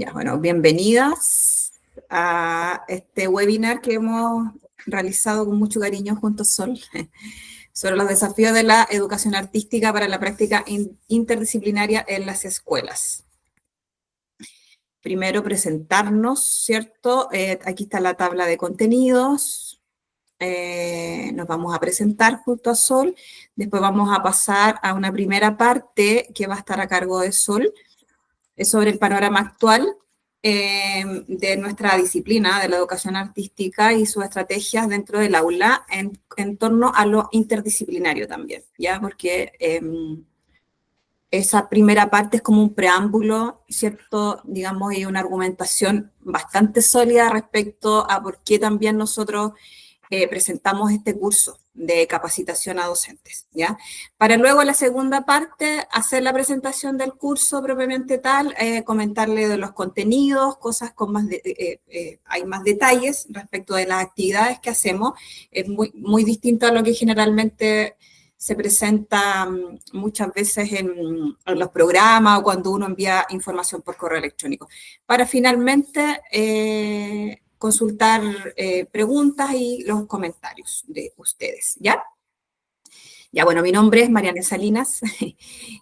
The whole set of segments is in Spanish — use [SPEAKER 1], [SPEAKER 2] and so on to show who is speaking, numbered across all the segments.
[SPEAKER 1] Ya, bueno, bienvenidas a este webinar que hemos realizado con mucho cariño junto a Sol sobre los desafíos de la educación artística para la práctica interdisciplinaria en las escuelas. Primero presentarnos, ¿cierto? Aquí está la tabla de contenidos. Nos vamos a presentar junto a Sol. Después vamos a pasar a una primera parte que va a estar a cargo de Sol, sobre el panorama actual de nuestra disciplina, de la educación artística y sus estrategias dentro del aula en torno a lo interdisciplinario también, ¿ya? Porque esa primera parte es como un preámbulo, ¿cierto? Digamos, y una argumentación bastante sólida respecto a por qué también nosotros presentamos este curso de capacitación a docentes, ¿ya? Para luego en la segunda parte hacer la presentación del curso propiamente tal, comentarle de los contenidos, cosas con más, hay más detalles respecto de las actividades que hacemos, es muy distinto a lo que generalmente se presenta muchas veces en los programas o cuando uno envía información por correo electrónico. Para finalmente consultar preguntas y los comentarios de ustedes, ¿ya? Ya, bueno, mi nombre es Mariana Salinas,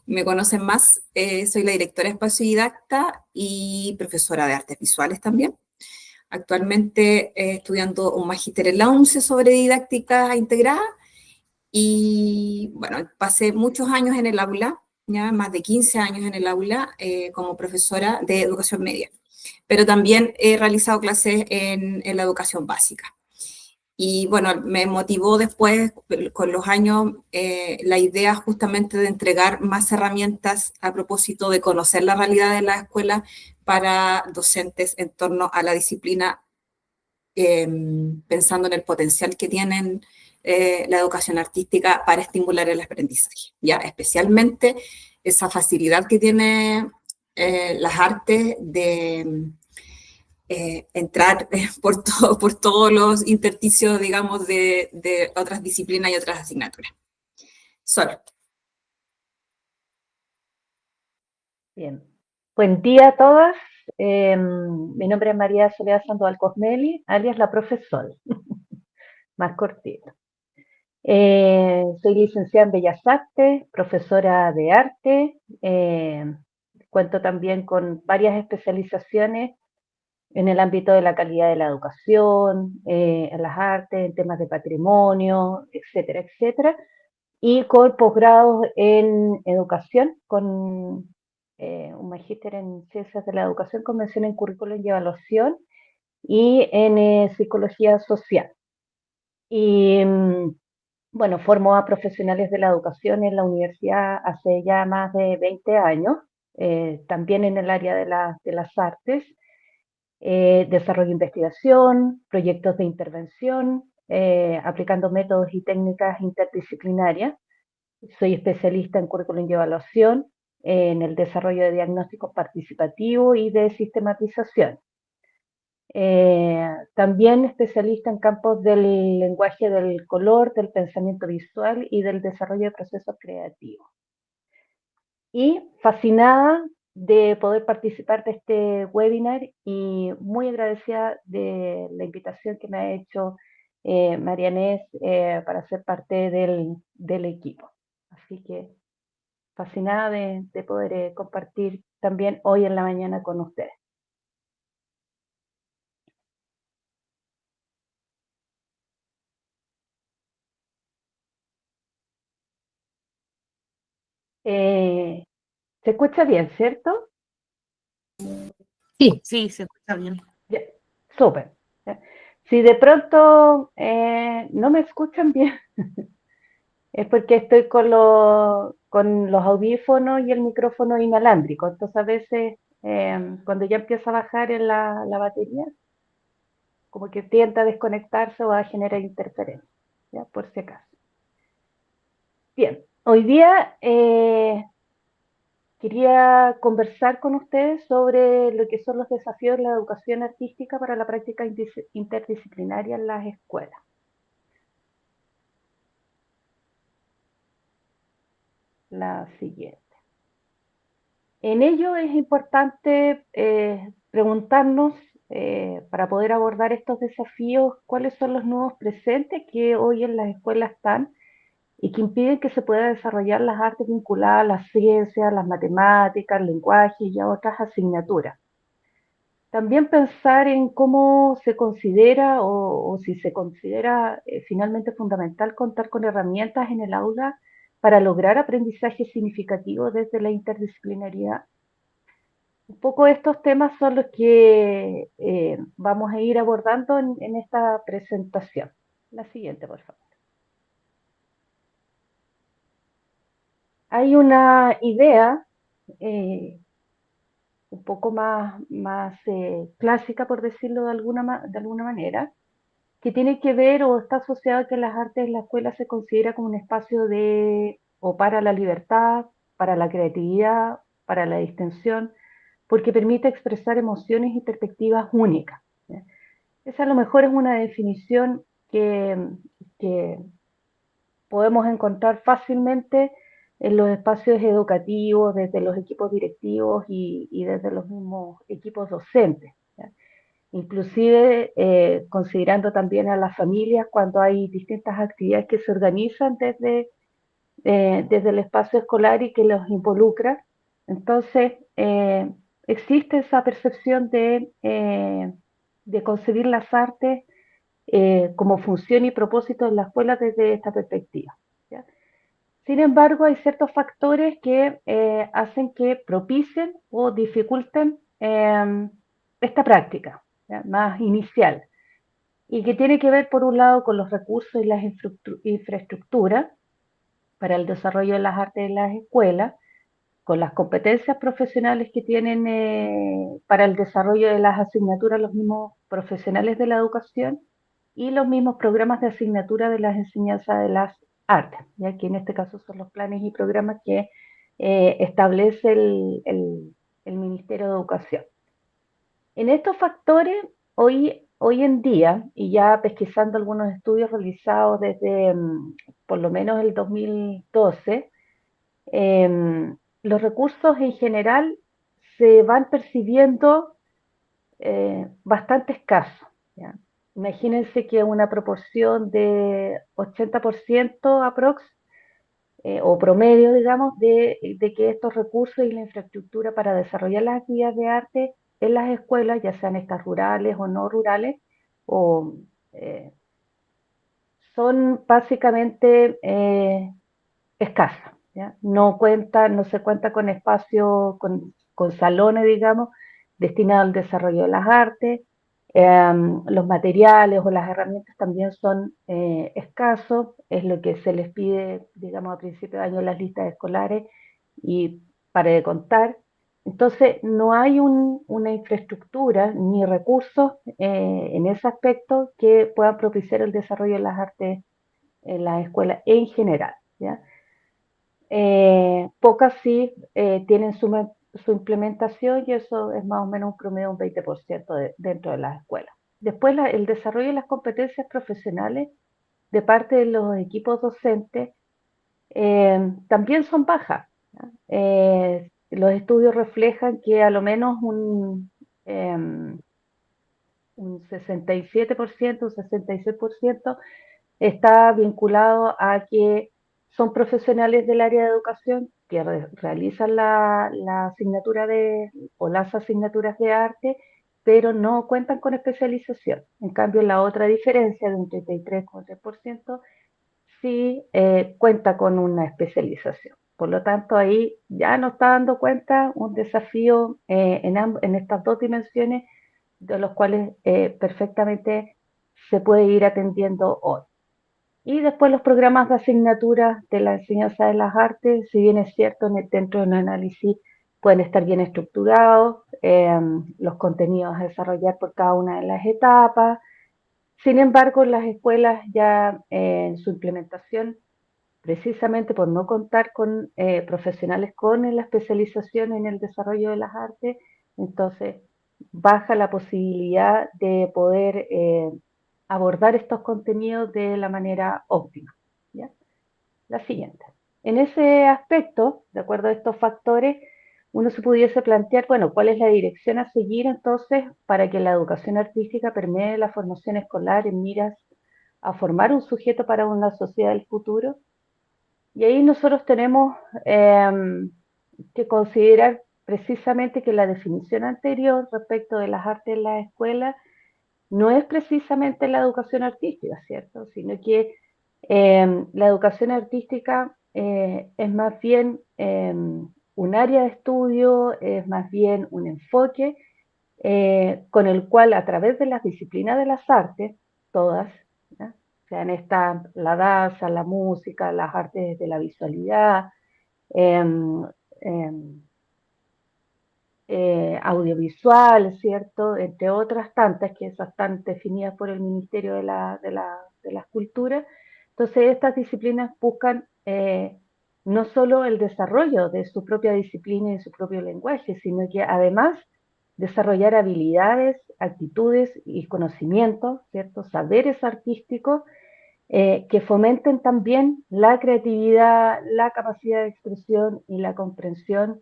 [SPEAKER 1] me conocen más, soy la directora Espacio Didacta y profesora de artes visuales también. Actualmente estudiando un magíster en la UNCE sobre didáctica integrada y, bueno, pasé muchos años en el aula, ya más de 15 años en el aula como profesora de educación media, pero también he realizado clases en la educación básica. Y bueno, me motivó después, con los años, la idea justamente de entregar más herramientas a propósito de conocer la realidad de la escuela para docentes en torno a la disciplina, pensando en el potencial que tienen la educación artística para estimular el aprendizaje, ¿ya? Especialmente esa facilidad que tiene las artes de entrar por todos los intersticios, digamos, de otras disciplinas y otras asignaturas. Sol.
[SPEAKER 2] Bien. Buen día a todas. Mi nombre es María Soledad Sandoval Cosmeli, alias la profesora, más cortito. Soy licenciada en Bellas Artes, profesora de arte. Cuento también con varias especializaciones en el ámbito de la calidad de la educación, en las artes, en temas de patrimonio, etcétera, etcétera. Y con posgrados en educación, con un magíster en ciencias de la educación, con mención en currículum y evaluación, y en psicología social. Y bueno, formo a profesionales de la educación en la universidad hace ya más de 20 años, también en el área de las artes, desarrollo de investigación, proyectos de intervención, aplicando métodos y técnicas interdisciplinarias. Soy especialista en currículum y evaluación, en el desarrollo de diagnósticos participativos y de sistematización. También especialista en campos del lenguaje del color, del pensamiento visual y del desarrollo de procesos creativos. Y fascinada de poder participar de este webinar y muy agradecida de la invitación que me ha hecho Marianés para ser parte del equipo. Así que fascinada de poder compartir también hoy en la mañana con ustedes. ¿Se escucha bien, cierto?
[SPEAKER 3] Sí, sí, se escucha bien.
[SPEAKER 2] Ya, súper. Si de pronto no me escuchan bien, es porque estoy con los audífonos y el micrófono inalámbrico. Entonces a veces cuando ya empieza a bajar en la batería, como que tienta a desconectarse o a generar interferencia, ¿ya? Por si acaso. Bien, hoy día quería conversar con ustedes sobre lo que son los desafíos de la educación artística para la práctica interdisciplinaria en las escuelas. La siguiente. En ello es importante preguntarnos, para poder abordar estos desafíos, cuáles son los nuevos presentes que hoy en las escuelas están y que impiden que se pueda desarrollar las artes vinculadas a las ciencias, las matemáticas, el lenguaje y a otras asignaturas. También pensar en cómo se considera o si se considera finalmente fundamental contar con herramientas en el aula para lograr aprendizaje significativo desde la interdisciplinariedad. Un poco estos temas son los que vamos a ir abordando en esta presentación. La siguiente, por favor. Hay una idea eh, un poco más clásica, por decirlo de alguna manera, que tiene que ver o está asociado a que las artes en la escuela se considera como un espacio de o para la libertad, para la creatividad, para la distensión, porque permite expresar emociones y perspectivas únicas. ¿Ya? Esa a lo mejor es una definición que podemos encontrar fácilmente en los espacios educativos, desde los equipos directivos y desde los mismos equipos docentes. ¿Ya? Inclusive considerando también a las familias cuando hay distintas actividades que se organizan desde el espacio escolar y que los involucra. Entonces, existe esa percepción de concebir las artes como función y propósito de la escuela desde esta perspectiva. ¿Ya? Sin embargo, hay ciertos factores que hacen que propicien o dificulten esta práctica, ¿ya? Más inicial, y que tiene que ver, por un lado, con los recursos y las infraestructuras para el desarrollo de las artes en las escuelas, con las competencias profesionales que tienen para el desarrollo de las asignaturas los mismos profesionales de la educación y los mismos programas de asignatura de las enseñanzas de las artes, ya que en este caso son los planes y programas que establece el Ministerio de Educación. En estos factores, hoy en día, y ya pesquisando algunos estudios realizados desde por lo menos el 2012, los recursos en general se van percibiendo bastante escasos. ¿Ya? Imagínense que una proporción de 80% aprox, o promedio, digamos, de que estos recursos y la infraestructura para desarrollar las actividades de arte en las escuelas, ya sean estas rurales o no rurales, o, eh, son básicamente escasa, ¿ya? No se cuenta con espacio, con salones, digamos, destinados al desarrollo de las artes. Los materiales o las herramientas también son escasos, es lo que se les pide, digamos, a principio de año en las listas escolares y para de contar. Entonces, no hay una infraestructura ni recursos en ese aspecto que puedan propiciar el desarrollo de las artes en las escuelas en general. ¿Ya? Pocas sí tienen su implementación y eso es más o menos un promedio de un 20% dentro de las escuelas. Después, el desarrollo de las competencias profesionales de parte de los equipos docentes también son bajas. ¿Ya? Los estudios reflejan que a lo menos un 67%, un 66% está vinculado a que son profesionales del área de educación que realizan la asignatura o las asignaturas de arte, pero no cuentan con especialización. En cambio, la otra diferencia de un 33,3% sí cuenta con una especialización. Por lo tanto, ahí ya nos está dando cuenta un desafío en estas dos dimensiones de los cuales perfectamente se puede ir atendiendo hoy. Y después los programas de asignaturas de la enseñanza de las artes, si bien es cierto, dentro del análisis pueden estar bien estructurados, los contenidos a desarrollar por cada una de las etapas. Sin embargo, las escuelas ya en su implementación, precisamente por no contar con profesionales con la especialización en el desarrollo de las artes, entonces baja la posibilidad de poder abordar estos contenidos de la manera óptima. ¿Ya? La siguiente. En ese aspecto, de acuerdo a estos factores, uno se pudiese plantear, bueno, ¿cuál es la dirección a seguir entonces para que la educación artística permee la formación escolar en miras a formar un sujeto para una sociedad del futuro? Y ahí nosotros tenemos eh, que considerar precisamente que la definición anterior respecto de las artes en la escuela no es precisamente la educación artística, ¿cierto? Sino que la educación artística es más bien un área de estudio, es más bien un enfoque con el cual a través de las disciplinas de las artes, todas, ¿ya? Sean esta, la danza, la música, las artes de la visualidad, em, em, audiovisual, ¿cierto? Entre otras tantas, que esas están definidas por el Ministerio de las Culturas. Entonces, estas disciplinas buscan no solo el desarrollo de su propia disciplina y su propio lenguaje, sino que además desarrollar habilidades, actitudes y conocimientos, ¿cierto? Saberes artísticos que fomenten también la creatividad, la capacidad de expresión y la comprensión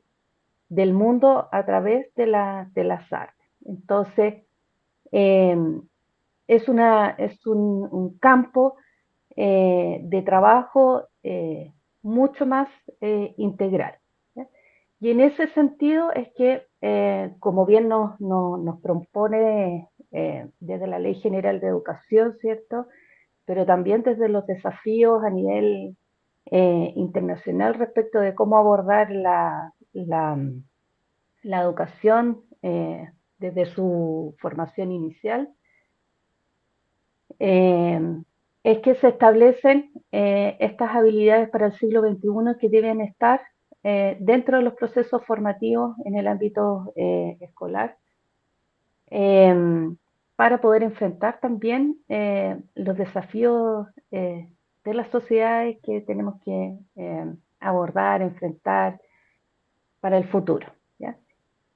[SPEAKER 2] del mundo a través de las artes. Entonces, eh, es un campo de trabajo mucho más integral. ¿Ya? Y en ese sentido es que, como bien nos propone desde la Ley General de Educación, ¿cierto? Pero también desde los desafíos a nivel internacional respecto de cómo abordar la educación desde su formación inicial, eh, es que se establecen estas habilidades para el siglo XXI que deben estar dentro de los procesos formativos en el ámbito escolar, eh, para poder enfrentar también los desafíos de las sociedades que tenemos que abordar, enfrentar para el futuro. ¿Ya?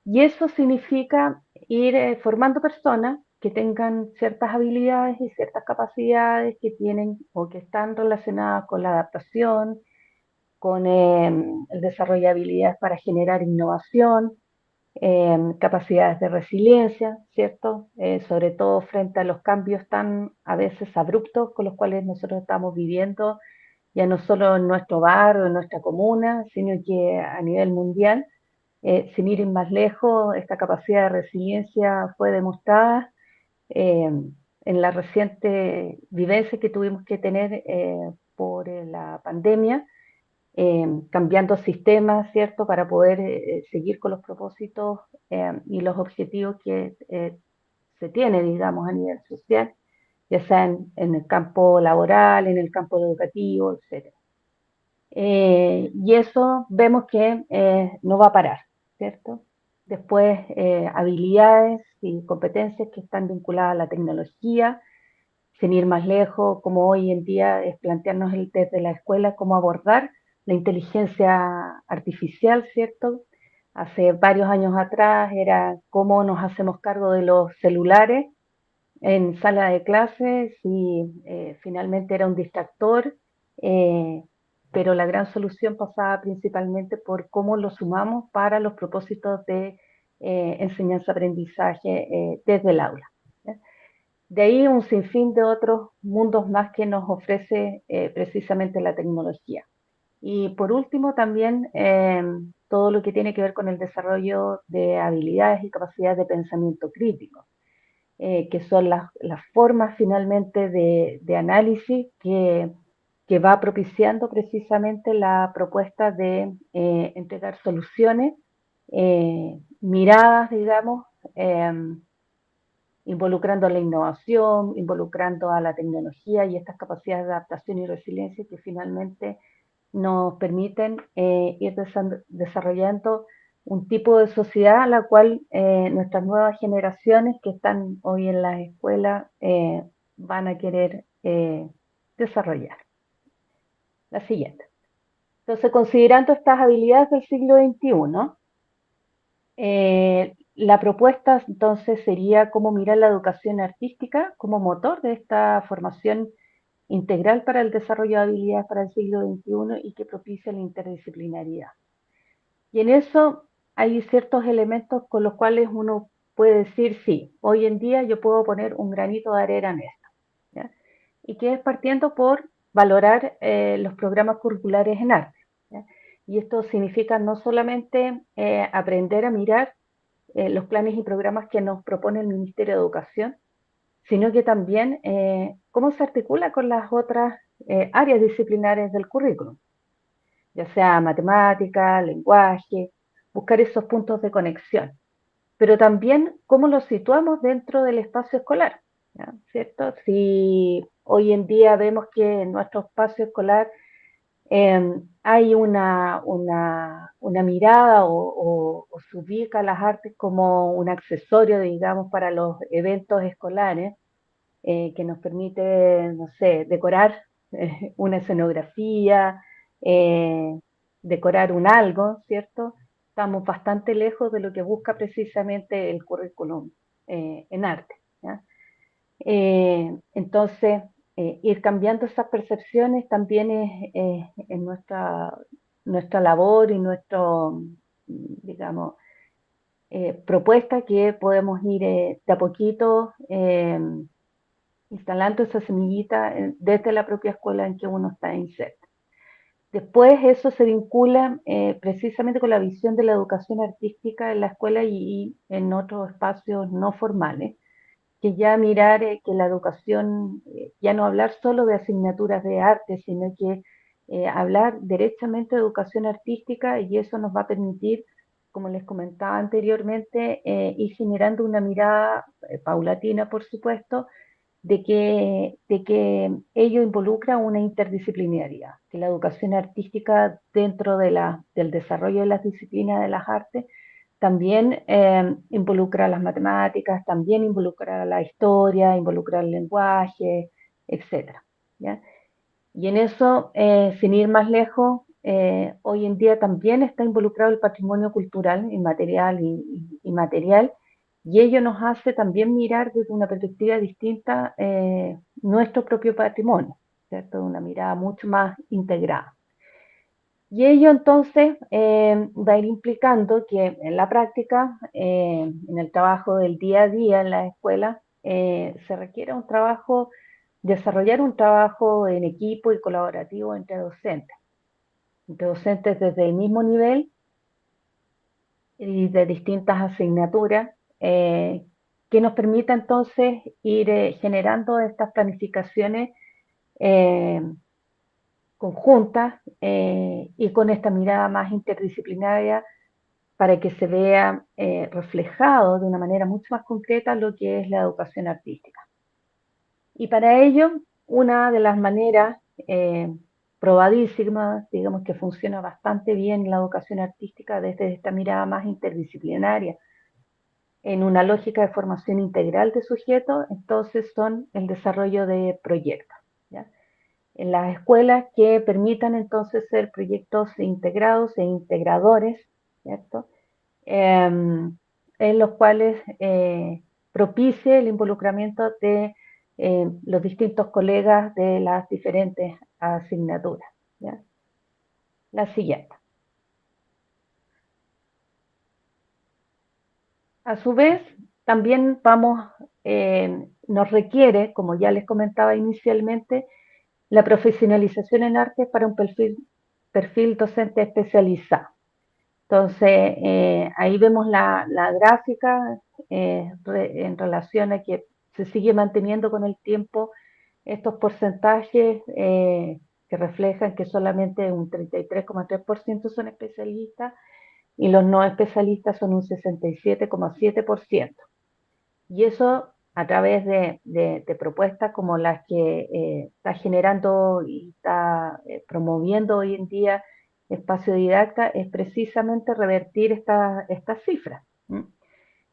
[SPEAKER 2] Y eso significa ir formando personas que tengan ciertas habilidades y ciertas capacidades que tienen o que están relacionadas con la adaptación, con el desarrollo de habilidades para generar innovación, capacidades de resiliencia, ¿cierto? Sobre todo frente a los cambios tan a veces abruptos con los cuales nosotros estamos viviendo, ya no solo en nuestro barrio, en nuestra comuna, sino que a nivel mundial. Sin ir más lejos, esta capacidad de resiliencia fue demostrada eh, en la reciente vivencia que tuvimos que tener por la pandemia, cambiando sistemas, ¿cierto?, para poder seguir con los propósitos y los objetivos que se tiene, digamos, a nivel social, ya sea en el campo laboral, en el campo educativo, etc. Y eso vemos que no va a parar, ¿cierto? Después, habilidades y competencias que están vinculadas a la tecnología, sin ir más lejos, como hoy en día es plantearnos desde la escuela cómo abordar la inteligencia artificial, ¿cierto? Hace varios años atrás era cómo nos hacemos cargo de los celulares en sala de clases y finalmente era un distractor, eh, pero la gran solución pasaba principalmente por cómo lo sumamos para los propósitos de enseñanza-aprendizaje desde el aula. ¿Ya? De ahí un sinfín de otros mundos más que nos ofrece precisamente la tecnología. Y por último, también todo lo que tiene que ver con el desarrollo de habilidades y capacidades de pensamiento crítico, que son las formas finalmente de análisis que va propiciando precisamente la propuesta de entregar soluciones, miradas, digamos, eh, involucrando a la innovación, involucrando a la tecnología y estas capacidades de adaptación y resiliencia que finalmente nos permiten ir desarrollando un tipo de sociedad a la cual nuestras nuevas generaciones que están hoy en las escuelas van a querer desarrollar. La siguiente. Entonces, considerando estas habilidades del siglo XXI, la propuesta entonces sería cómo mirar la educación artística como motor de esta formación integral para el desarrollo de habilidades para el siglo XXI y que propicia la interdisciplinariedad. Y en eso hay ciertos elementos con los cuales uno puede decir, sí, hoy en día yo puedo poner un granito de arena en esto, ¿ya? Y que es partiendo por valorar los programas curriculares en arte, ¿ya? Y esto significa no solamente aprender a mirar los planes y programas que nos propone el Ministerio de Educación, sino que también cómo se articula con las otras áreas disciplinares del currículum, ya sea matemática, lenguaje, buscar esos puntos de conexión, pero también cómo los situamos dentro del espacio escolar, ¿ya? ¿Cierto? Si hoy en día vemos que en nuestro espacio escolar hay una mirada o se ubica las artes como un accesorio, digamos, para los eventos escolares, que nos permite, no sé, decorar una escenografía, eh, decorar un algo, ¿cierto? Estamos bastante lejos de lo que busca precisamente el currículum en arte, ¿ya? Entonces, ir cambiando esas percepciones también es nuestra labor y nuestro, digamos, propuesta que podemos ir de a poquito instalando esa semillita desde la propia escuela en que uno está inserto. Después eso se vincula precisamente con la visión de la educación artística en la escuela y en otros espacios no formales, que ya mirar que la educación, ya no hablar solo de asignaturas de arte, sino que hablar derechamente de educación artística, y eso nos va a permitir, como les comentaba anteriormente, ir generando una mirada paulatina, por supuesto, de que ello involucra una interdisciplinariedad, que la educación artística dentro del desarrollo de las disciplinas de las artes también involucra las matemáticas, también involucra la historia, involucra el lenguaje, etcétera, ¿ya? Y en eso, sin ir más lejos, hoy en día también está involucrado el patrimonio cultural, inmaterial y material, y ello nos hace también mirar desde una perspectiva distinta nuestro propio patrimonio, ¿cierto? Una mirada mucho más integrada. Y ello entonces va a ir implicando que en la práctica, en el trabajo del día a día en la escuela, se requiere un trabajo, desarrollar un trabajo en equipo y colaborativo entre docentes desde el mismo nivel y de distintas asignaturas, que nos permita entonces ir generando estas planificaciones eh, conjuntas y con esta mirada más interdisciplinaria para que se vea reflejado de una manera mucho más concreta lo que es la educación artística. Y para ello, una de las maneras probadísimas, digamos que funciona bastante bien la educación artística desde esta mirada más interdisciplinaria, en una lógica de formación integral de sujetos, entonces son el desarrollo de proyectos, ¿ya? En las escuelas que permitan entonces ser proyectos integrados e integradores, ¿cierto? En los cuales propicie el involucramiento de los distintos colegas de las diferentes asignaturas, ¿ya? La siguiente. A su vez, también nos requiere, como ya les comentaba inicialmente, la profesionalización en artes para un perfil docente especializado. Entonces, ahí vemos la gráfica en relación a que se sigue manteniendo con el tiempo estos porcentajes que reflejan que solamente un 33,3% son especialistas y los no especialistas son un 67,7%. Y eso a través de propuestas como las que está generando y está promoviendo hoy en día Espacio Didacta, es precisamente revertir estas cifras.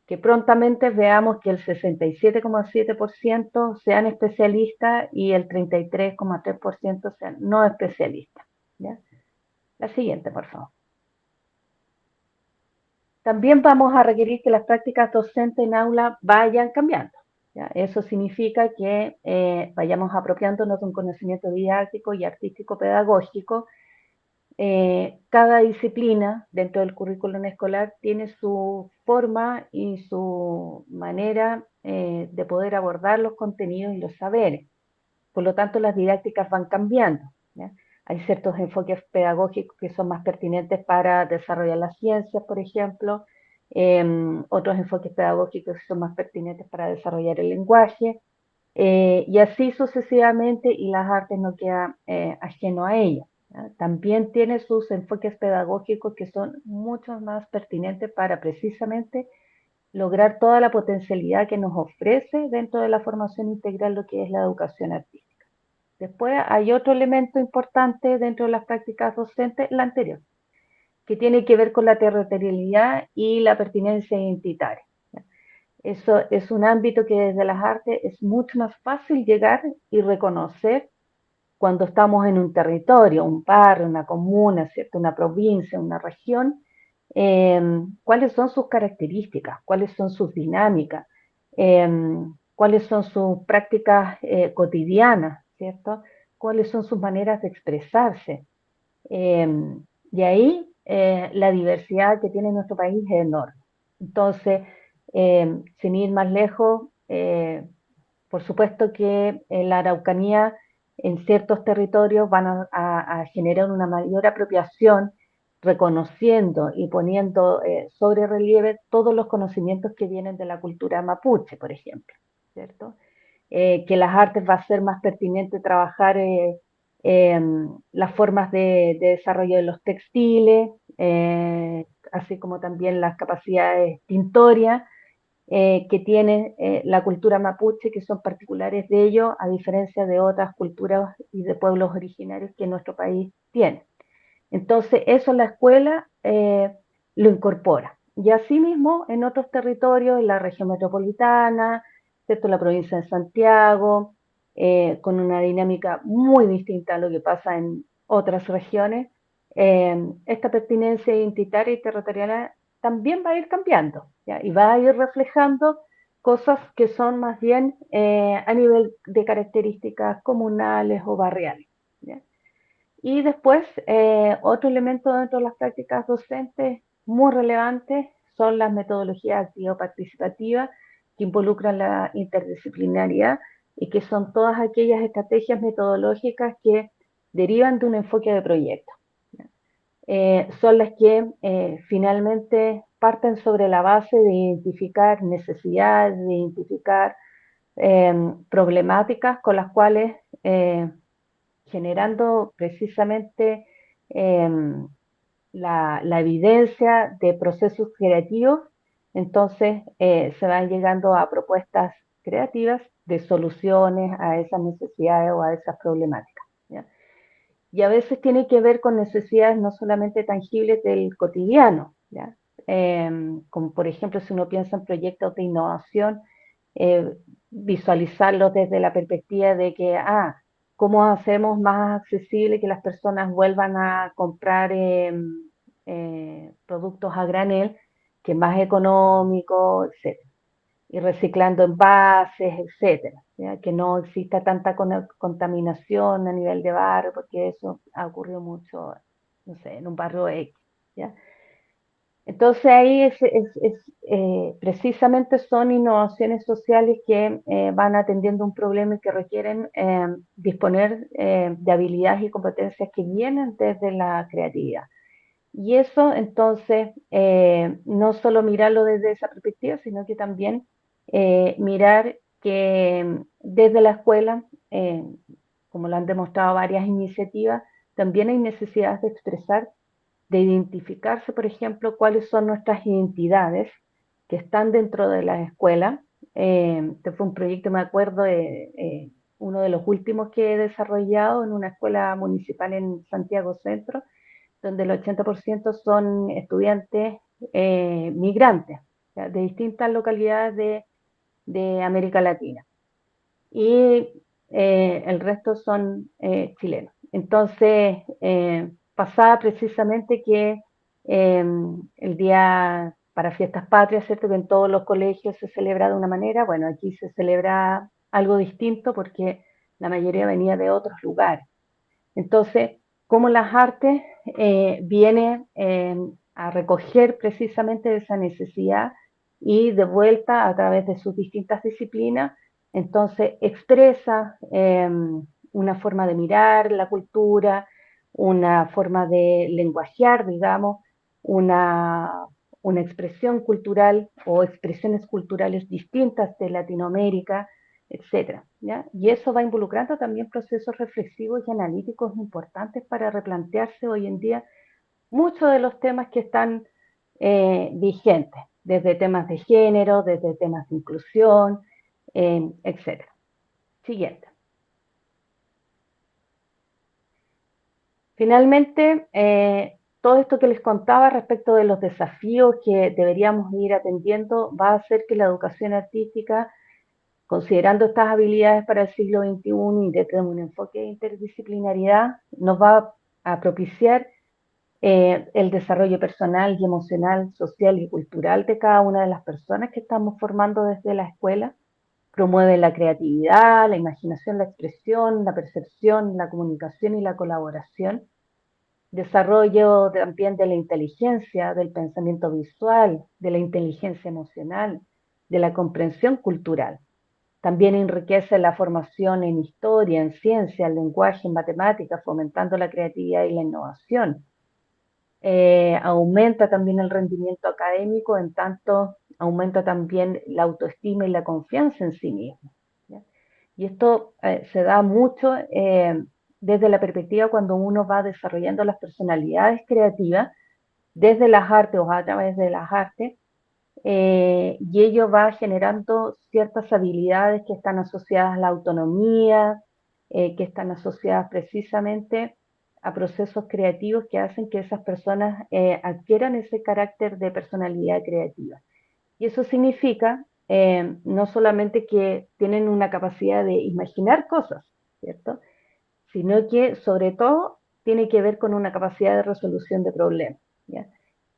[SPEAKER 2] Que prontamente veamos que el 67,7% sean especialistas y el 33,3% sean no especialistas, ¿ya? La siguiente, por favor. También vamos a requerir que las prácticas docentes en aula vayan cambiando, ¿ya? Eso significa que vayamos apropiándonos de un conocimiento didáctico y artístico pedagógico cada disciplina dentro del currículum escolar tiene su forma y su manera de poder abordar los contenidos y los saberes. Por lo tanto, las didácticas van cambiando, ¿ya? Hay ciertos enfoques pedagógicos que son más pertinentes para desarrollar las ciencias, por ejemplo, otros enfoques pedagógicos que son más pertinentes para desarrollar el lenguaje, y así sucesivamente, y las artes no quedan ajeno a ello, ¿ya? También tiene sus enfoques pedagógicos que son mucho más pertinentes para precisamente lograr toda la potencialidad que nos ofrece dentro de la formación integral lo que es la educación artística. Después hay otro elemento importante dentro de las prácticas docentes, la anterior, que tiene que ver con la territorialidad y la pertinencia identitaria. Eso es un ámbito que desde las artes es mucho más fácil llegar y reconocer cuando estamos en un territorio, un barrio, una comuna, ¿cierto? Una provincia, una región, eh, cuáles son sus características, cuáles son sus dinámicas, eh, cuáles son sus prácticas cotidianas, ¿cierto? Cuáles son sus maneras de expresarse. Eh, y ahí la diversidad que tiene nuestro país es enorme. Entonces, sin ir más lejos, por supuesto que en la Araucanía, en ciertos territorios, van a generar una mayor apropiación, reconociendo y poniendo sobre relieve todos los conocimientos que vienen de la cultura mapuche, por ejemplo, ¿cierto? Que las artes va a ser más pertinente trabajar eh, las formas de desarrollo de los textiles, así como también las capacidades tintorias que tiene la cultura mapuche, que son particulares de ello, a diferencia de otras culturas y de pueblos originarios que nuestro país tiene. Entonces, eso la escuela lo incorpora. Y asimismo, en otros territorios, en la región metropolitana, ¿cierto? La provincia de Santiago, con una dinámica muy distinta a lo que pasa en otras regiones, esta pertinencia identitaria y territorial también va a ir cambiando, ¿ya? Y va a ir reflejando cosas que son más bien a nivel de características comunales o barriales, ¿ya? Y después, otro elemento dentro de las prácticas docentes muy relevantes son las metodologías activo-participativas que involucran la interdisciplinariedad y que son todas aquellas estrategias metodológicas que derivan de un enfoque de proyecto. Son las que finalmente parten sobre la base de identificar necesidades, de identificar problemáticas con las cuales generando precisamente eh, la evidencia de procesos creativos, entonces se van llegando a propuestas creativas de soluciones a esas necesidades o a esas problemáticas, ¿ya? Y a veces tiene que ver con necesidades no solamente tangibles del cotidiano, ¿ya? Como por ejemplo si uno piensa en proyectos de innovación, eh, visualizarlos desde la perspectiva de que, ¿cómo hacemos más accesible que las personas vuelvan a comprar productos a granel, que es más económico, etcétera? Y reciclando envases, etcétera, ¿ya? Que no exista tanta contaminación a nivel de barrio, porque eso ha ocurrido mucho, no sé, en un barrio X, ¿ya? Entonces ahí precisamente son innovaciones sociales que van atendiendo un problema y que requieren disponer de habilidades y competencias que vienen desde la creatividad. Y eso entonces no solo mirarlo desde esa perspectiva, sino que también mirar que desde la escuela, como lo han demostrado varias iniciativas, también hay necesidades de expresar, de identificarse, por ejemplo, cuáles son nuestras identidades que están dentro de la escuela. Este fue un proyecto, me acuerdo, uno de los últimos que he desarrollado en una escuela municipal en Santiago Centro, donde el 80% son estudiantes migrantes, ¿ya? De distintas localidades de América Latina. Y el resto son chilenos. Entonces, pasaba precisamente que el día para fiestas patrias, ¿cierto? Que en todos los colegios se celebra de una manera, bueno, aquí se celebra algo distinto porque la mayoría venía de otros lugares. Entonces, cómo las artes viene a recoger precisamente esa necesidad y de vuelta a través de sus distintas disciplinas, entonces expresa una forma de mirar la cultura, una forma de lenguajear, digamos, una, una expresión cultural o expresiones culturales distintas de Latinoamérica, etcétera, ¿ya? Y eso va involucrando también procesos reflexivos y analíticos importantes para replantearse hoy en día muchos de los temas que están vigentes, desde temas de género, desde temas de inclusión, etcétera. Siguiente. Finalmente, todo esto que les contaba respecto de los desafíos que deberíamos ir atendiendo va a hacer que la educación artística, considerando estas habilidades para el siglo XXI y desde un enfoque de interdisciplinaridad, nos va a propiciar el desarrollo personal y emocional, social y cultural de cada una de las personas que estamos formando desde la escuela. Promueve la creatividad, la imaginación, la expresión, la percepción, la comunicación y la colaboración. Desarrollo también de la inteligencia, del pensamiento visual, de la inteligencia emocional, de la comprensión cultural. También enriquece la formación en historia, en ciencia, en lenguaje, en matemáticas, fomentando la creatividad y la innovación. Aumenta también el rendimiento académico, en tanto aumenta también la autoestima y la confianza en sí mismo, ¿ya? Y esto se da mucho desde la perspectiva cuando uno va desarrollando las personalidades creativas desde las artes o a través de las artes, y ello va generando ciertas habilidades que están asociadas a la autonomía, que están asociadas precisamente a procesos creativos que hacen que esas personas adquieran ese carácter de personalidad creativa. Y eso significa no solamente que tienen una capacidad de imaginar cosas, ¿cierto? Sino que sobre todo tiene que ver con una capacidad de resolución de problemas, ¿ya?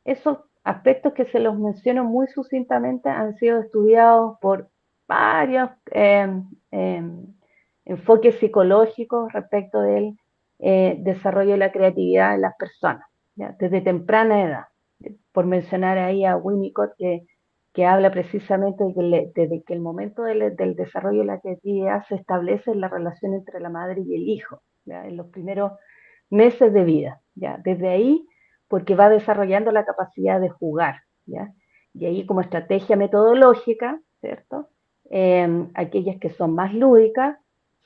[SPEAKER 2] Esos aspectos que se los menciono muy sucintamente han sido estudiados por varios enfoques psicológicos respecto del desarrollo de la creatividad en las personas, ¿ya? Desde temprana edad. Por mencionar ahí a Winnicott, que habla precisamente de que desde que el momento del desarrollo de la creatividad se establece la relación entre la madre y el hijo, ¿ya? En los primeros meses de vida, ¿ya? Desde ahí, porque va desarrollando la capacidad de jugar, ¿ya? Y ahí como estrategia metodológica, ¿cierto? Aquellas que son más lúdicas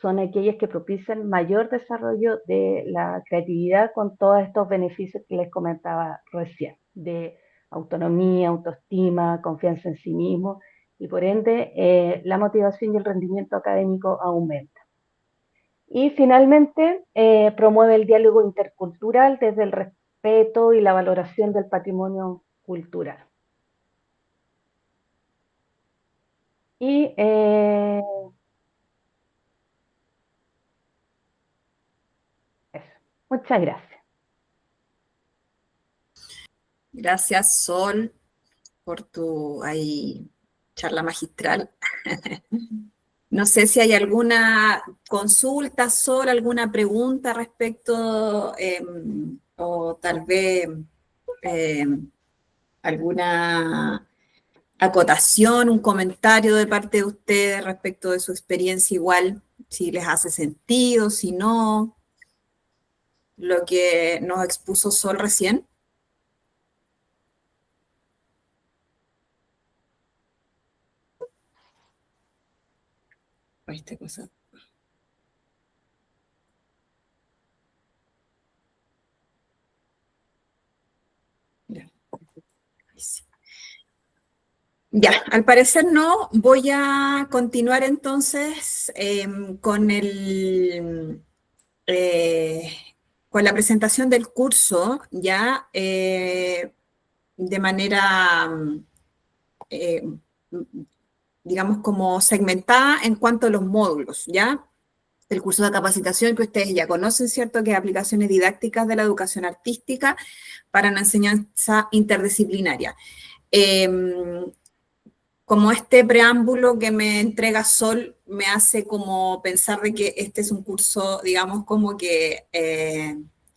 [SPEAKER 2] son aquellas que propician mayor desarrollo de la creatividad con todos estos beneficios que les comentaba recién, de autonomía, autoestima, confianza en sí mismo, y por ende la motivación y el rendimiento académico aumenta. Y finalmente promueve el diálogo intercultural desde el respeto y la valoración del patrimonio cultural. Y eso. Muchas gracias.
[SPEAKER 1] Gracias, Sol, por tu ahí, charla magistral. No sé si hay alguna consulta, Sol, alguna pregunta respecto, o tal vez alguna acotación, un comentario de parte de ustedes respecto de su experiencia igual, si les hace sentido, si no, lo que nos expuso Sol recién. Esta cosa. Ya. Sí. Ya, al parecer no. Voy a continuar entonces con con la presentación del curso, ya de manera, eh, digamos, como segmentada en cuanto a los módulos, ¿ya? El curso de capacitación que ustedes ya conocen, ¿cierto? Que es aplicaciones didácticas de la educación artística para una enseñanza interdisciplinaria. Como este preámbulo que me entrega Sol me hace como pensar de que este es un curso, digamos, como que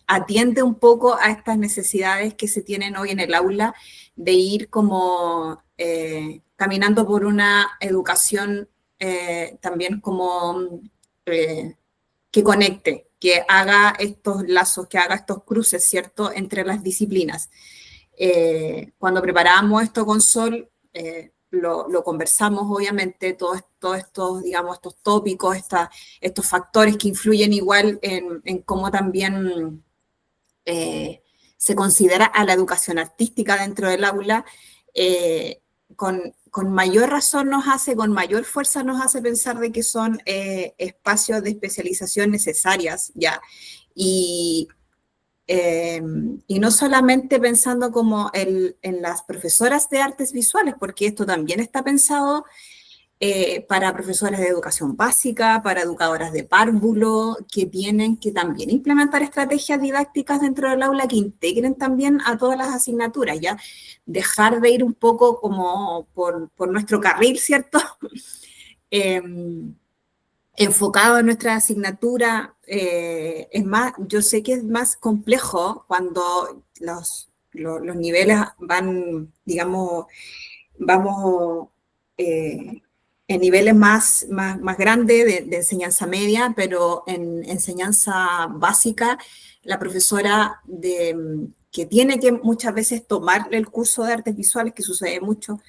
[SPEAKER 1] atiende un poco a estas necesidades que se tienen hoy en el aula de ir como caminando por una educación también como que conecte, que haga estos lazos, que haga estos cruces, ¿cierto?, entre las disciplinas. Cuando preparábamos esto con Sol, lo conversamos, obviamente, todos estos, digamos, estos tópicos, estos factores que influyen igual en cómo también se considera a la educación artística dentro del aula, con mayor razón con mayor fuerza nos hace pensar de que son espacios de especialización necesarias, ¿ya? Y no solamente pensando como en las profesoras de artes visuales, porque esto también está pensado para profesoras de educación básica, para educadoras de párvulo, que tienen que también implementar estrategias didácticas dentro del aula que integren también a todas las asignaturas, ¿ya? Dejar de ir un poco como por nuestro carril, ¿cierto? Enfocado en nuestra asignatura, es más, yo sé que es más complejo cuando los niveles van, digamos, vamos en niveles más grandes de enseñanza media, pero en enseñanza básica, la profesora que tiene que muchas veces tomar el curso de artes visuales, que sucede mucho,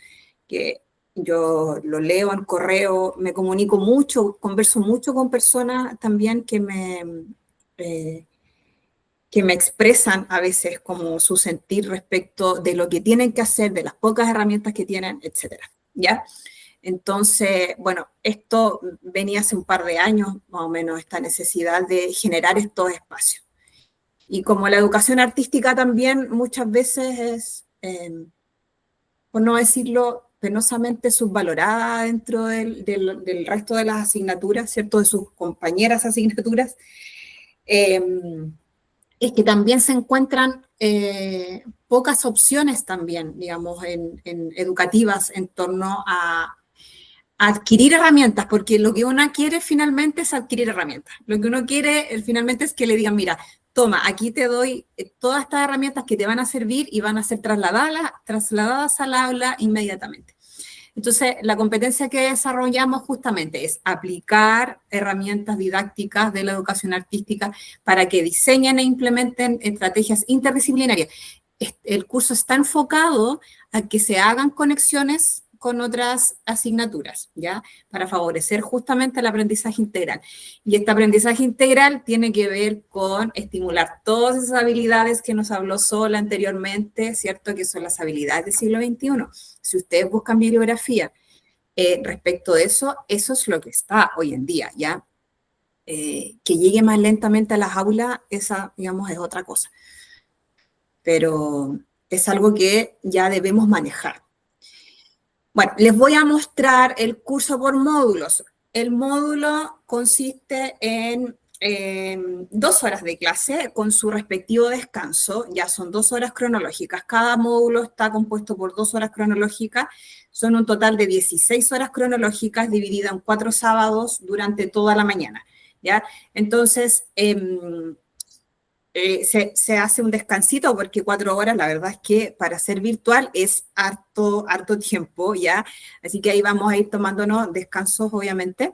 [SPEAKER 1] que yo lo leo en correo, me comunico mucho, converso mucho con personas también que me expresan a veces como su sentir respecto de lo que tienen que hacer, de las pocas herramientas que tienen, etcétera, ¿ya? Entonces, bueno, esto venía hace un par de años, más o menos, esta necesidad de generar estos espacios. Y como la educación artística también muchas veces es, por no decirlo, penosamente subvalorada dentro del resto de las asignaturas, ¿cierto?, de sus compañeras asignaturas, es que también se encuentran pocas opciones también, digamos, educativas en torno a adquirir herramientas, porque lo que uno quiere finalmente es adquirir herramientas. Lo que uno quiere finalmente es que le digan, mira, toma, aquí te doy todas estas herramientas que te van a servir y van a ser trasladadas al aula inmediatamente. Entonces, la competencia que desarrollamos justamente es aplicar herramientas didácticas de la educación artística para que diseñen e implementen estrategias interdisciplinarias. El curso está enfocado a que se hagan conexiones con otras asignaturas, ¿ya? Para favorecer justamente el aprendizaje integral. Y este aprendizaje integral tiene que ver con estimular todas esas habilidades que nos habló Sol anteriormente, ¿cierto? Que son las habilidades del siglo XXI. Si ustedes buscan bibliografía respecto de eso es lo que está hoy en día, ¿ya? Que llegue más lentamente a las aulas, esa, digamos, es otra cosa. Pero es algo que ya debemos manejar. Bueno, les voy a mostrar el curso por módulos. El módulo consiste en 2 horas de clase con su respectivo descanso. Ya son 2 horas cronológicas. Cada módulo está compuesto por 2 horas cronológicas. Son un total de 16 horas cronológicas divididas en 4 sábados durante toda la mañana, ¿ya? Entonces, se hace un descansito porque 4 horas, la verdad es que para ser virtual es harto tiempo, ¿ya? Así que ahí vamos a ir tomándonos descansos, obviamente.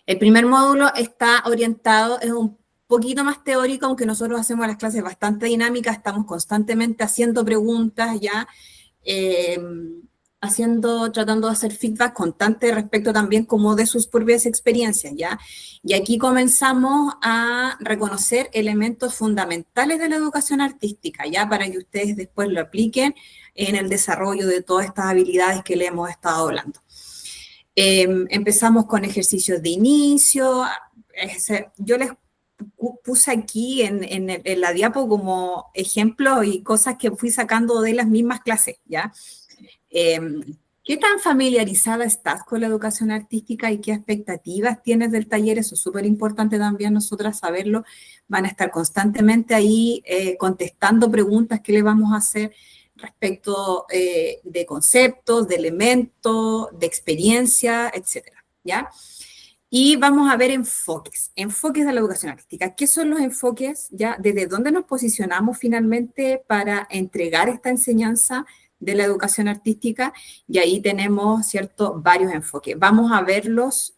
[SPEAKER 1] El primer módulo está orientado, es un poquito más teórico, aunque nosotros hacemos las clases bastante dinámicas, estamos constantemente haciendo preguntas, ¿ya? Tratando de hacer feedback constante respecto también como de sus propias experiencias, ¿ya? Y aquí comenzamos a reconocer elementos fundamentales de la educación artística, ¿ya? Para que ustedes después lo apliquen en el desarrollo de todas estas habilidades que le hemos estado hablando. Empezamos con ejercicios de inicio. Yo les puse aquí en la diapo como ejemplos y cosas que fui sacando de las mismas clases, ¿ya? ¿Qué tan familiarizada estás con la educación artística y qué expectativas tienes del taller? Eso es súper importante también nosotras saberlo. Van a estar constantemente ahí contestando preguntas que le vamos a hacer respecto de conceptos, de elementos, de experiencia, etcétera, ¿ya? Y vamos a ver enfoques de la educación artística. ¿Qué son los enfoques? ¿Ya? ¿Desde dónde nos posicionamos finalmente para entregar esta enseñanza de la educación artística? Y ahí tenemos, ¿cierto?, varios enfoques. Vamos a verlos,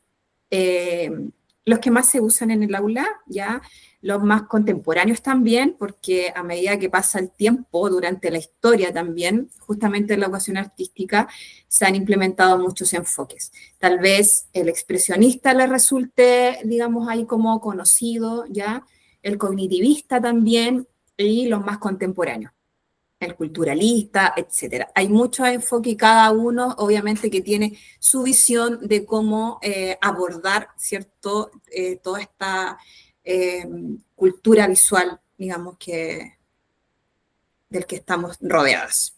[SPEAKER 1] los que más se usan en el aula, ¿ya? Los más contemporáneos también, porque a medida que pasa el tiempo, durante la historia también, justamente en la educación artística, se han implementado muchos enfoques. Tal vez el expresionista le resulte, digamos, ahí como conocido, ¿ya? El cognitivista también, y los más contemporáneos, el culturalista, etcétera. Hay muchos enfoques y cada uno, obviamente, que tiene su visión de cómo abordar, ¿cierto?, toda esta cultura visual, digamos, del que estamos rodeados.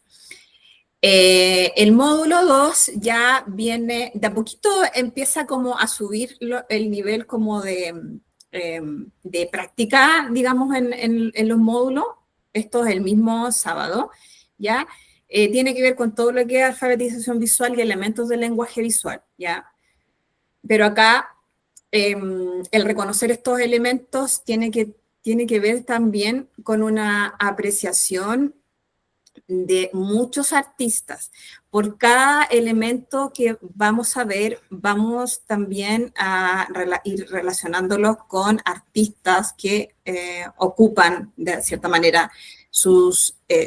[SPEAKER 1] El módulo 2 ya viene, de a poquito empieza como a subir el nivel como de práctica, digamos, en los módulos. Esto es el mismo sábado, ¿ya? Tiene que ver con todo lo que es alfabetización visual y elementos del lenguaje visual, ¿ya? Pero acá el reconocer estos elementos tiene que ver también con una apreciación de muchos artistas. Por cada elemento que vamos a ver, vamos también a ir relacionándolos con artistas que ocupan de cierta manera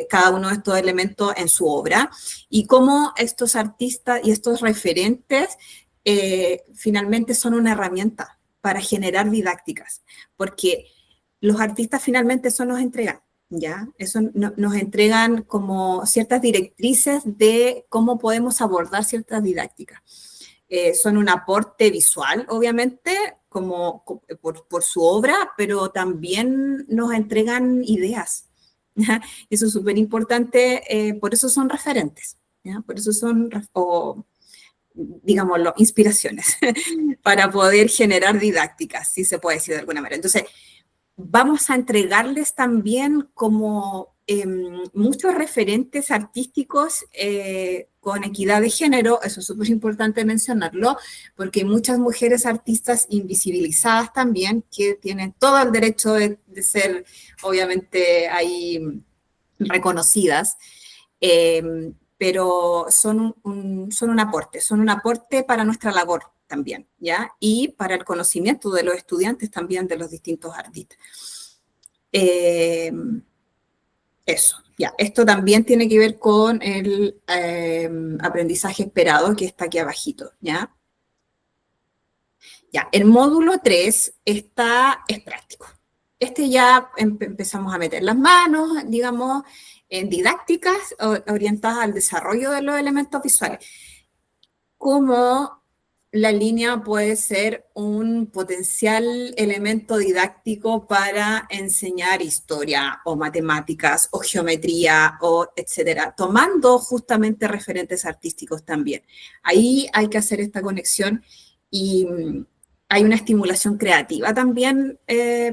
[SPEAKER 1] cada uno de estos elementos en su obra, y cómo estos artistas y estos referentes finalmente son una herramienta para generar didácticas, porque los artistas finalmente eso nos entregan. ¿Ya? Eso nos entregan como ciertas directrices de cómo podemos abordar ciertas didácticas. Son un aporte visual, obviamente, por su obra, pero también nos entregan ideas. ¿Ya? Eso es súper importante, por eso son referentes, ¿ya? Por eso son, digámoslo, inspiraciones, para poder generar didácticas, si se puede decir de alguna manera. Entonces, vamos a entregarles también como muchos referentes artísticos con equidad de género. Eso es súper importante mencionarlo, porque hay muchas mujeres artistas invisibilizadas también, que tienen todo el derecho de ser, obviamente, ahí reconocidas, pero son un aporte para nuestra labor también, ¿ya? Y para el conocimiento de los estudiantes también de los distintos artistas. Eso, ya. Esto también tiene que ver con el aprendizaje esperado, que está aquí abajito, ¿ya? Ya, el módulo 3 es práctico. Este ya empezamos a meter las manos, digamos, en didácticas orientadas al desarrollo de los elementos visuales. Cómo la línea puede ser un potencial elemento didáctico para enseñar historia o matemáticas o geometría o etcétera, tomando justamente referentes artísticos también. Ahí hay que hacer esta conexión y hay una estimulación creativa también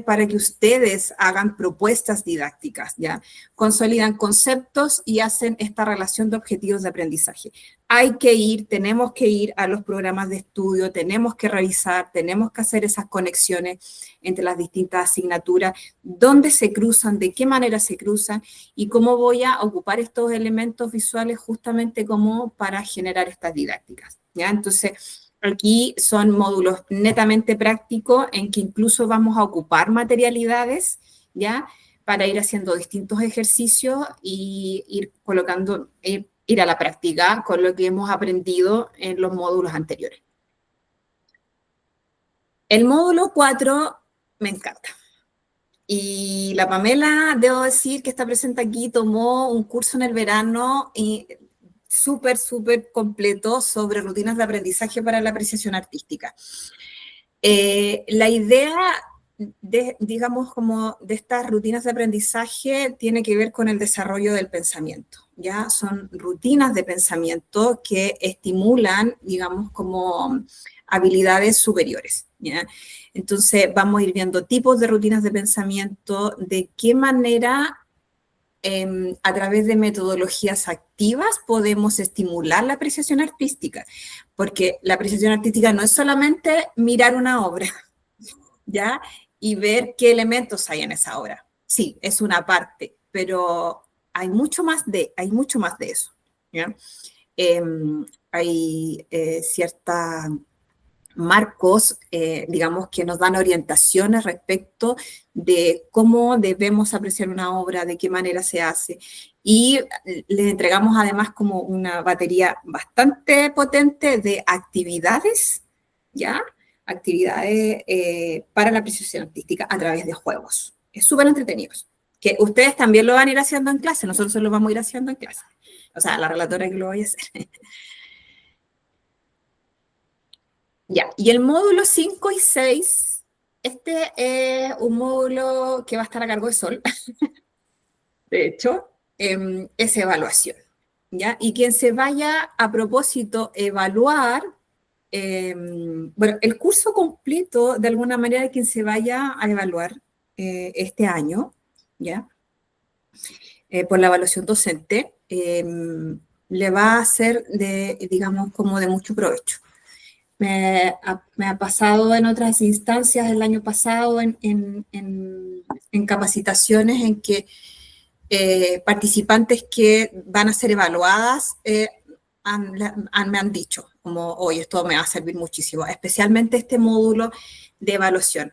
[SPEAKER 1] para que ustedes hagan propuestas didácticas, ¿ya? Consolidan conceptos y hacen esta relación de objetivos de aprendizaje. Tenemos que ir a los programas de estudio, tenemos que revisar, tenemos que hacer esas conexiones entre las distintas asignaturas, dónde se cruzan, de qué manera se cruzan y cómo voy a ocupar estos elementos visuales justamente como para generar estas didácticas, ¿ya? Entonces, aquí son módulos netamente prácticos en que incluso vamos a ocupar materialidades, ¿ya? Para ir haciendo distintos ejercicios y ir colocando, ir a la práctica con lo que hemos aprendido en los módulos anteriores. El módulo 4 me encanta. Y la Pamela, debo decir que está presente aquí, tomó un curso en el verano y súper completo sobre rutinas de aprendizaje para la apreciación artística. La idea, digamos, como de estas rutinas de aprendizaje tiene que ver con el desarrollo del pensamiento, ¿ya? Son rutinas de pensamiento que estimulan, digamos, como habilidades superiores, ¿ya? Entonces, vamos a ir viendo tipos de rutinas de pensamiento, de qué manera a través de metodologías activas podemos estimular la apreciación artística, porque la apreciación artística no es solamente mirar una obra, ¿ya? Y ver qué elementos hay en esa obra. Sí, es una parte, pero hay mucho más de eso, ¿ya? Hay ciertas marcos, digamos, que nos dan orientaciones respecto de cómo debemos apreciar una obra, de qué manera se hace. Y les entregamos además como una batería bastante potente de actividades, ¿ya? Actividades para la apreciación artística a través de juegos. Es súper entretenido. Que ustedes también lo van a ir haciendo en clase, nosotros lo vamos a ir haciendo en clase. O sea, la relatora que lo vaya a hacer. Ya, y el módulo 5 y 6, este es un módulo que va a estar a cargo de Sol, de hecho, es evaluación, ¿ya? Y quien se vaya a propósito evaluar, bueno, el curso completo, de alguna manera, quien se vaya a evaluar este año, ¿ya? Por la evaluación docente, le va a ser de, digamos, como de mucho provecho. Me ha pasado en otras instancias el año pasado en capacitaciones en que participantes que van a ser evaluadas me han dicho, como, oye, esto me va a servir muchísimo, especialmente este módulo de evaluación.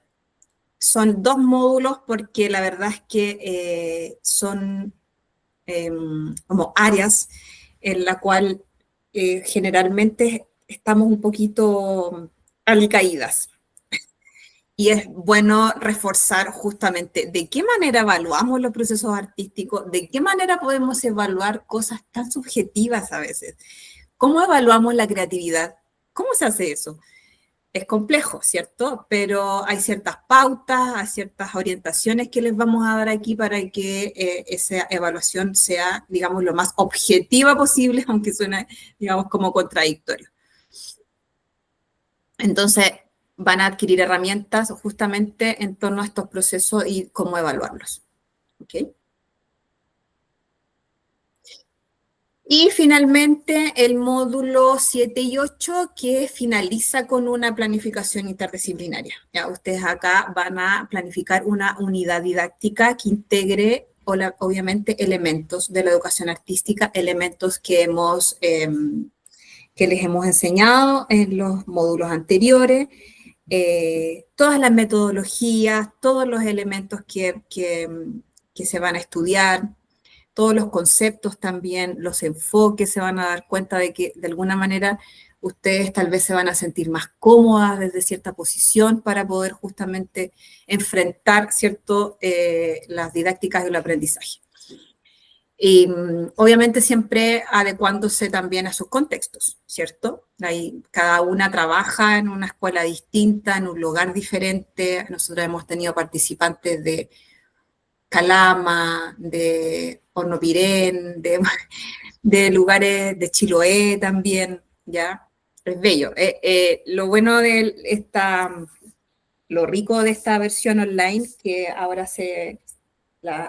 [SPEAKER 1] Son 2 módulos porque la verdad es que son como áreas en la cual generalmente estamos un poquito alicaídas. Y es bueno reforzar justamente de qué manera evaluamos los procesos artísticos, de qué manera podemos evaluar cosas tan subjetivas a veces. ¿Cómo evaluamos la creatividad? ¿Cómo se hace eso? Es complejo, ¿cierto? Pero hay ciertas pautas, hay ciertas orientaciones que les vamos a dar aquí para que esa evaluación sea, digamos, lo más objetiva posible, aunque suene, digamos, como contradictorio. Entonces, van a adquirir herramientas justamente en torno a estos procesos y cómo evaluarlos. ¿Ok? Y finalmente el módulo 7 y 8 que finaliza con una planificación interdisciplinaria. Ya ustedes acá van a planificar una unidad didáctica que integre obviamente elementos de la educación artística, elementos que que les hemos enseñado en los módulos anteriores, todas las metodologías, todos los elementos que se van a estudiar, todos los conceptos también, los enfoques, se van a dar cuenta de que de alguna manera ustedes tal vez se van a sentir más cómodas desde cierta posición para poder justamente enfrentar, ¿cierto?, las didácticas y el aprendizaje. Y obviamente siempre adecuándose también a sus contextos, ¿cierto? Ahí cada una trabaja en una escuela distinta, en un lugar diferente. Nosotros hemos tenido participantes de Calama, de Hornopirén, de lugares de Chiloé también, ¿ya? Es bello. Lo bueno de lo rico de esta versión online, que ahora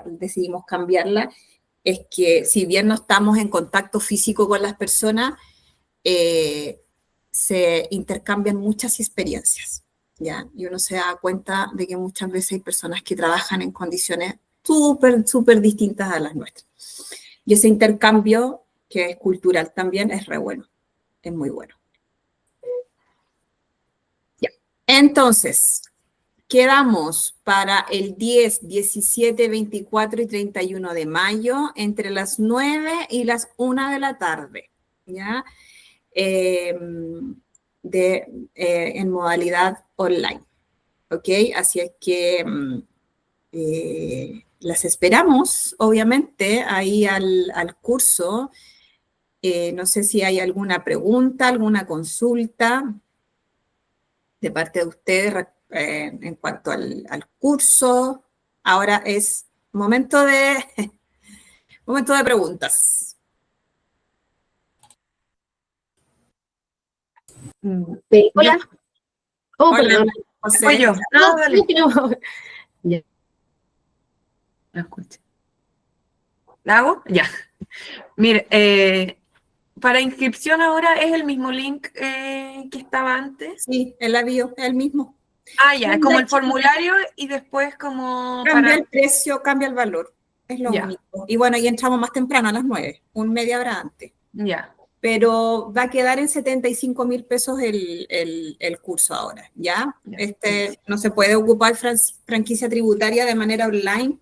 [SPEAKER 1] decidimos cambiarla, es que si bien no estamos en contacto físico con las personas, se intercambian muchas experiencias, ¿ya? Y uno se da cuenta de que muchas veces hay personas que trabajan en condiciones súper, súper distintas a las nuestras. Y ese intercambio, que es cultural también, es re bueno, es muy bueno. Ya. Entonces, quedamos para el 10, 17, 24 y 31 de mayo entre las 9 y las 1 de la tarde, ¿ya? En modalidad online, ¿ok? Así es que las esperamos, obviamente, ahí al curso. No sé si hay alguna pregunta, alguna consulta de parte de ustedes en cuanto al curso. Ahora es momento de preguntas.
[SPEAKER 3] Hola. Oh,
[SPEAKER 1] Hola,
[SPEAKER 3] perdón.
[SPEAKER 1] José.
[SPEAKER 3] Soy yo.
[SPEAKER 1] No, dale.
[SPEAKER 3] No. Ya, lo escucho.
[SPEAKER 4] ¿La hago? Ya. Mire, para inscripción ahora es el mismo link que estaba antes.
[SPEAKER 1] Sí, el avión es el mismo.
[SPEAKER 4] Ah, ya, como el formulario y después como
[SPEAKER 1] Cambia
[SPEAKER 4] para...
[SPEAKER 1] el precio, cambia el valor. Es lo
[SPEAKER 4] Ya.
[SPEAKER 1] único. Y bueno, y entramos más temprano, a las 9, media hora antes.
[SPEAKER 4] Ya,
[SPEAKER 1] Pero va a quedar en 75.000 pesos el curso ahora, ¿ya?
[SPEAKER 4] ya.
[SPEAKER 1] No se puede ocupar franquicia tributaria de manera online,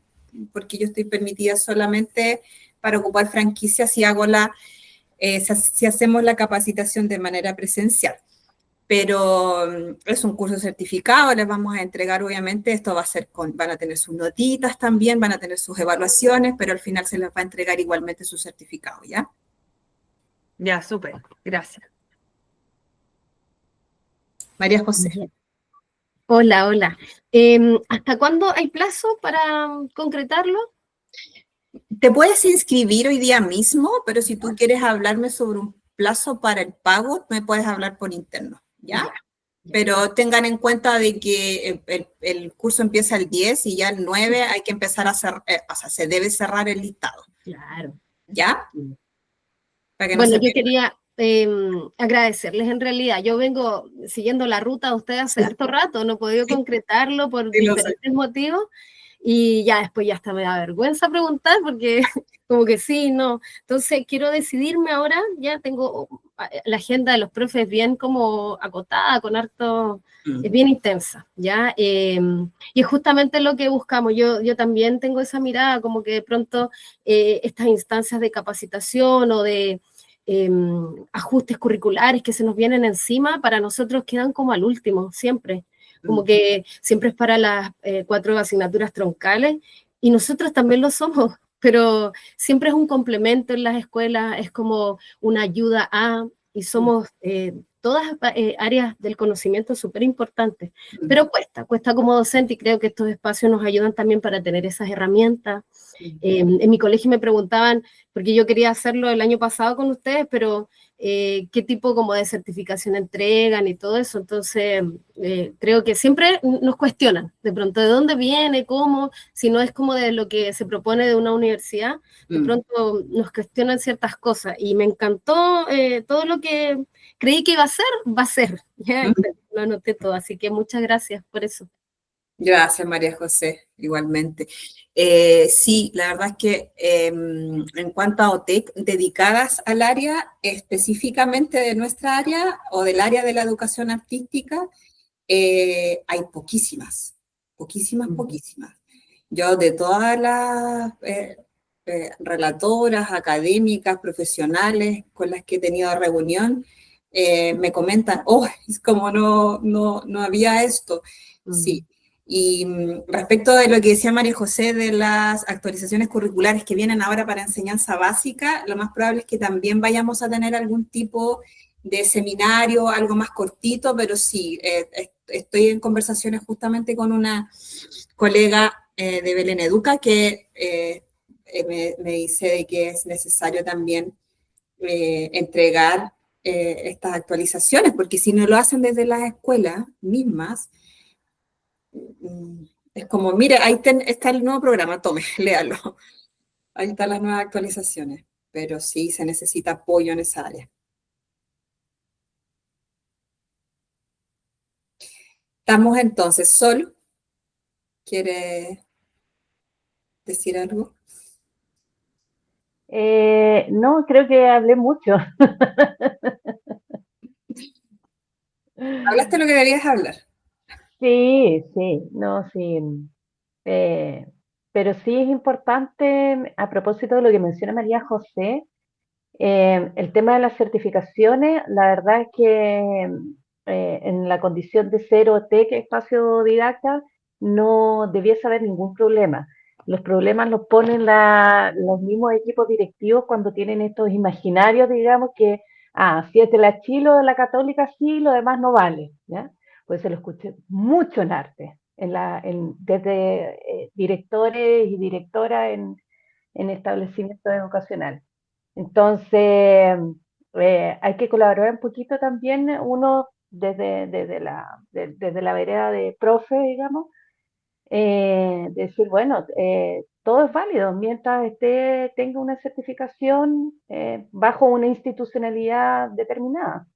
[SPEAKER 1] porque yo estoy permitida solamente para ocupar franquicia si si hacemos la capacitación de manera presencial. Pero es un curso certificado, les vamos a entregar, obviamente, esto va a ser van a tener sus notitas también, van a tener sus evaluaciones, pero al final se les va a entregar igualmente su certificado, ¿ya?
[SPEAKER 4] Ya, súper, gracias.
[SPEAKER 1] María José.
[SPEAKER 3] Bien. Hola, hola. ¿Hasta cuándo hay plazo para concretarlo?
[SPEAKER 1] Te puedes inscribir hoy día mismo, pero si tú quieres hablarme sobre un plazo para el pago, me puedes hablar por interno, ¿ya?
[SPEAKER 3] Ya.
[SPEAKER 1] Pero tengan en cuenta de que el curso empieza el 10 y ya el 9 hay que empezar a cerrar, o sea, se debe cerrar el listado,
[SPEAKER 3] Claro.
[SPEAKER 1] ¿ya? Para que no
[SPEAKER 3] Bueno,
[SPEAKER 1] se
[SPEAKER 3] yo
[SPEAKER 1] pierda.
[SPEAKER 3] quería agradecerles en realidad. Yo vengo siguiendo la ruta de ustedes hace harto rato, no he podido concretarlo por
[SPEAKER 1] Sí, lo sé.
[SPEAKER 3] diferentes motivos y ya después ya hasta me da vergüenza preguntar porque como que sí, no. Entonces quiero decidirme ahora, ya tengo la agenda de los profes bien como acotada, con harto, es bien intensa, ¿ya? Y es justamente lo que buscamos. Yo también tengo esa mirada como que de pronto estas instancias de capacitación o de ajustes curriculares que se nos vienen encima, para nosotros quedan como al último, siempre. Como que siempre es para las 4 asignaturas troncales y nosotros también lo somos, pero siempre es un complemento en las escuelas, es como una ayuda a, y somos todas áreas del conocimiento súper importantes, pero cuesta como docente y creo que estos espacios nos ayudan también para tener esas herramientas. En mi colegio me preguntaban, porque yo quería hacerlo el año pasado con ustedes, pero qué tipo como de certificación entregan y todo eso. Entonces, creo que siempre nos cuestionan, de pronto, ¿de dónde viene? ¿Cómo? Si no es como de lo que se propone de una universidad, de pronto nos cuestionan ciertas cosas. Y me encantó todo lo que creí que iba a ser, va a ser. ¿Ya? Lo anoté todo, así que muchas gracias por eso.
[SPEAKER 1] Gracias, María José, igualmente. Sí, la verdad es que en cuanto a OTEC dedicadas al área, específicamente de nuestra área o del área de la educación artística, hay poquísimas, poquísimas. Yo de todas las relatoras, académicas, profesionales con las que he tenido reunión, me comentan, oh, es como no había esto. Sí. Y respecto de lo que decía María José de las actualizaciones curriculares que vienen ahora para enseñanza básica, lo más probable es que también vayamos a tener algún tipo de seminario, algo más cortito, pero sí, estoy en conversaciones justamente con una colega de Belén Educa que me dice de que es necesario también entregar estas actualizaciones, porque si no lo hacen desde las escuelas mismas, es como, mire, ahí está el nuevo programa, tome, léalo. Ahí están las nuevas actualizaciones, pero sí se necesita apoyo en esa área. Estamos entonces, Sol, ¿quiere decir algo?
[SPEAKER 2] No, creo que hablé mucho.
[SPEAKER 1] Hablaste lo que debías hablar.
[SPEAKER 2] Sí, sí, no, sí. eh, pero sí es importante, a propósito de lo que menciona María José, el tema de las certificaciones, la verdad es que en la condición de ser OTEC, espacio didacta, no debiese haber ningún problema. Los problemas los ponen los mismos equipos directivos cuando tienen estos imaginarios, digamos, que, si es de la Chile o de la Católica, sí, lo demás no vale, ¿ya? Pues se lo escuché mucho en arte, desde directores y directoras en establecimientos educacionales. Entonces, hay que colaborar un poquito también, uno desde la vereda de profe, digamos, decir, bueno, todo es válido mientras tenga una certificación bajo una institucionalidad determinada.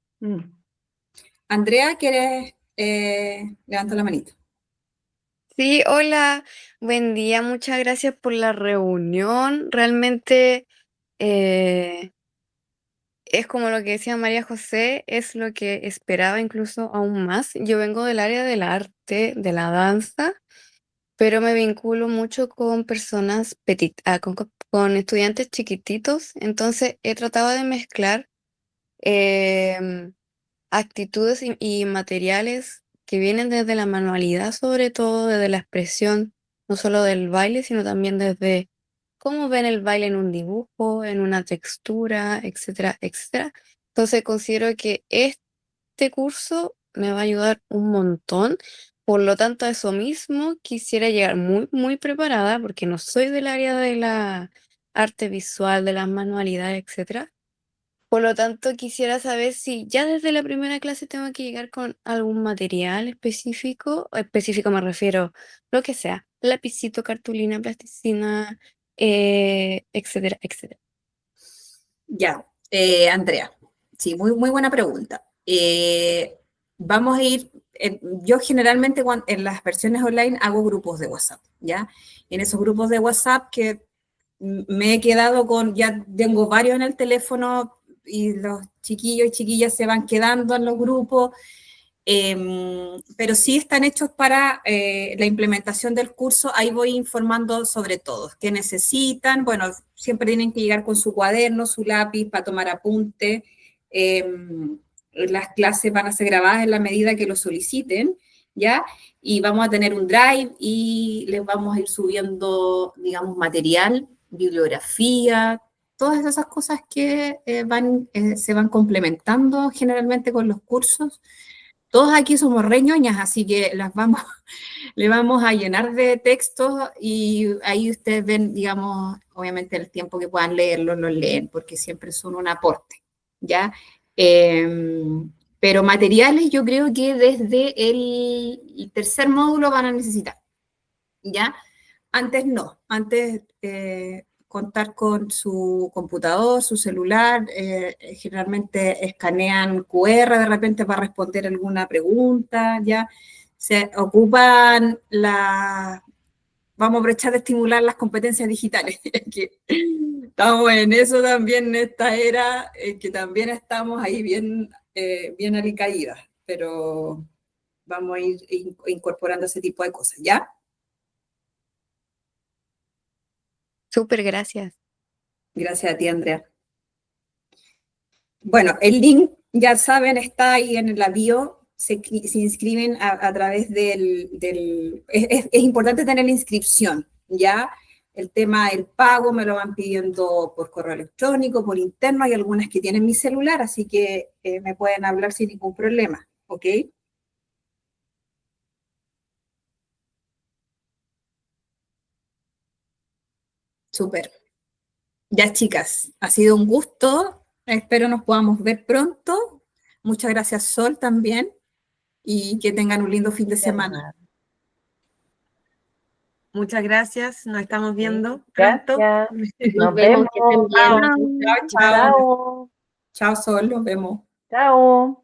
[SPEAKER 1] Andrea, ¿quieres? Levanta la manito.
[SPEAKER 5] Sí, hola, buen día, muchas gracias por la reunión. Realmente es como lo que decía María José, es lo que esperaba incluso aún más. Yo vengo del área del arte, de la danza, pero me vinculo mucho con personas con estudiantes chiquititos, entonces he tratado de mezclar em, actitudes y materiales que vienen desde la manualidad, sobre todo desde la expresión, no solo del baile, sino también desde cómo ven el baile en un dibujo, en una textura, etcétera, etcétera. Entonces considero que este curso me va a ayudar un montón. Por lo tanto, a eso mismo quisiera llegar muy, muy preparada, porque no soy del área de la arte visual, de las manualidades, etcétera. Por lo tanto, quisiera saber si ya desde la primera clase tengo que llegar con algún material específico. Específico me refiero lo que sea, lapicito, cartulina, plasticina, etcétera, etcétera.
[SPEAKER 1] Ya, Andrea, sí, muy, muy buena pregunta. Vamos a ir, yo generalmente en las versiones online hago grupos de WhatsApp, ¿ya? En esos grupos de WhatsApp que me he quedado con, ya tengo varios en el teléfono y los chiquillos y chiquillas se van quedando en los grupos, pero sí están hechos para la implementación del curso. Ahí voy informando sobre todo, qué necesitan. Bueno, siempre tienen que llegar con su cuaderno, su lápiz para tomar apunte. Las clases van a ser grabadas en la medida que lo soliciten, ¿ya? Y vamos a tener un drive y les vamos a ir subiendo, digamos, material, bibliografía, todas esas cosas que se van complementando generalmente con los cursos. Todos aquí somos re ñoñas, así que le vamos a llenar de textos y ahí ustedes ven, digamos, obviamente el tiempo que puedan leerlo, lo leen, porque siempre son un aporte, ¿ya? Pero materiales yo creo que desde el tercer módulo van a necesitar, ¿ya? Antes no, antes contar con su computador, su celular, generalmente escanean QR de repente para responder alguna pregunta, ¿ya? Se ocupan vamos a aprovechar de estimular las competencias digitales, que estamos en eso también en esta era, que también estamos ahí bien alicaídas, pero vamos a ir incorporando ese tipo de cosas, ¿ya?
[SPEAKER 5] Súper, gracias.
[SPEAKER 1] Gracias a ti, Andrea. Bueno, el link, ya saben, está ahí en la bio. Se inscriben a través es importante tener la inscripción, ¿ya? El tema del pago me lo van pidiendo por correo electrónico, por interno. Hay algunas que tienen mi celular, así que me pueden hablar sin ningún problema, ¿ok? Súper. Ya, chicas, ha sido un gusto. Espero nos podamos ver pronto. Muchas gracias, Sol, también. Y que tengan un lindo fin de semana.
[SPEAKER 4] Muchas gracias, nos estamos viendo pronto.
[SPEAKER 2] Gracias.
[SPEAKER 3] Nos vemos, que estén bien.
[SPEAKER 1] Chao, chao.
[SPEAKER 2] Chao.
[SPEAKER 1] Chao, Sol, nos vemos.
[SPEAKER 2] Chao.